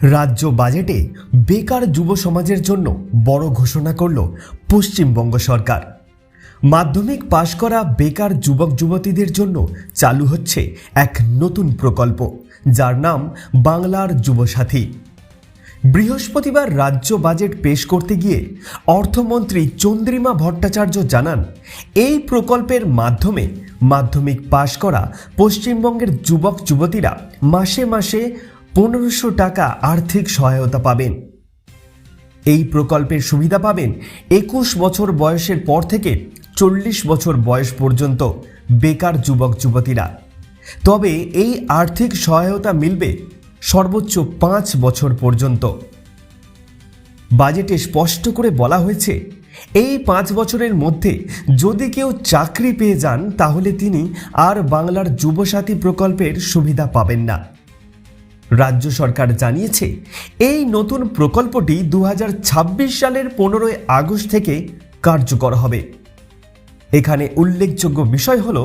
রাজ্য বাজেটে বেকার যুব সমাজের জন্য বড় ঘোষণা করল পশ্চিমবঙ্গ সরকার। মাধ্যমিক পাশ করা বেকার যুবক যুবতীদের জন্য চালু হচ্ছে এক নতুন প্রকল্প, যার নাম বাংলার যুবসাথী। বৃহস্পতিবার রাজ্য বাজেট পেশ করতে গিয়ে অর্থমন্ত্রী চন্দ্রিমা ভট্টাচার্য জানান, এই প্রকল্পের মাধ্যমে মাধ্যমিক পাশ করা পশ্চিমবঙ্গের যুবক যুবতীরা মাসে মাসে 1500 টাকা আর্থিক সহায়তা পাবেন। এই প্রকল্পের সুবিধা পাবেন 21 বছর বয়সের পর থেকে 40 বছর বয়স পর্যন্ত বেকার যুবক যুবতীরা। তবে এই আর্থিক সহায়তা মিলবে সর্বোচ্চ 5 বছর পর্যন্ত। বাজেটে স্পষ্ট করে বলা হয়েছে, এই 5 বছরের মধ্যে যদি কেউ চাকরি পেয়ে যান তাহলে তিনি আর বাংলার যুবসাথী প্রকল্পের সুবিধা পাবেন না। রাজ্য সরকার জানিয়েছে, এই নতুন প্রকল্পটি 2026 সালের 15 আগস্ট থেকে কার্যকর হবে। এখানে উল্লেখযোগ্য বিষয় হলো,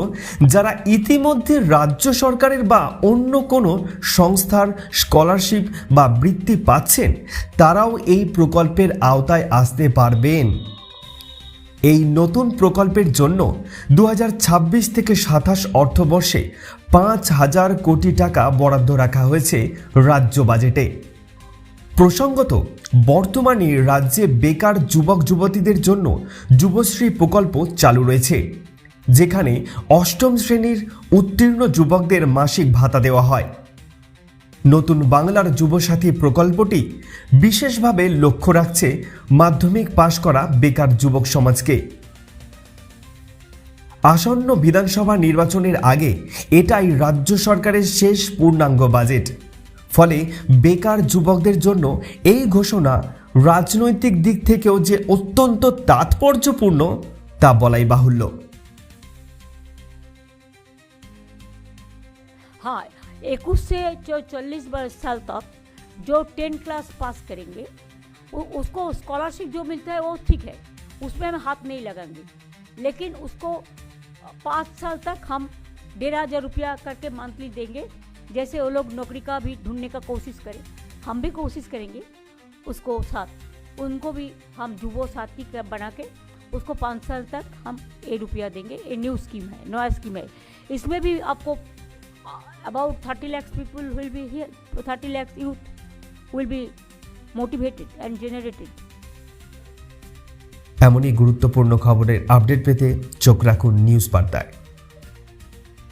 যারা ইতিমধ্যে রাজ্য সরকারের বা অন্য কোনো সংস্থার স্কলারশিপ বা বৃত্তি পাচ্ছেন, তারাও এই প্রকল্পের আওতায় আসতে পারবেন। এই নতুন প্রকল্পের জন্য 2026 থেকে 27 অর্থবর্ষে 5000 কোটি টাকা বরাদ্দ রাখা হয়েছে রাজ্য বাজেটে। প্রসঙ্গত, বর্তমানে রাজ্যে বেকার যুবক যুবতীদের জন্য যুবশ্রী প্রকল্প চালু রয়েছে, যেখানে 8ম শ্রেণীর উত্তীর্ণ যুবকদের মাসিক ভাতা দেওয়া হয়। নতুন বাংলার যুবসাথী প্রকল্পটি বিশেষভাবে লক্ষ্য রাখছে মাধ্যমিক পাশ করা বেকার যুবক সমাজকে। আসন্ন বিধানসভা নির্বাচনের আগে এটাই রাজ্য সরকারের শেষ পূর্ণাঙ্গ বাজেট। ফলে বেকার যুবকদের জন্য এই ঘোষণা রাজনৈতিক দিক থেকেও যে অত্যন্ত তাৎপর্যপূর্ণ তা বলাই বাহুল্য। हाँ, 21 से 40 साल तक जो 10 क्लास पास करेंगे उसको स्कॉलरशिप जो मिलता है वो ठीक है, उसमें हम हाथ नहीं लगाएंगे। लेकिन उसको 5 साल तक हम 15,000 रुपया करके मंथली देंगे। जैसे वो लोग नौकरी का भी ढूंढने का कोशिश करें, हम भी कोशिश करेंगे उसको साथ, उनको भी हम जुबो साथी बना के उसको 5 साल तक हम 1 रुपया देंगे। ये न्यू स्कीम है, नया स्कीम है। इसमें भी आपको about 30 lakhs people will be here, 30 lakhs youth will be motivated and generated. এমনই গুরুত্বপূর্ণ খবরের আপডেট পেতে চোখ রাখুন নিউজ বার্তায়।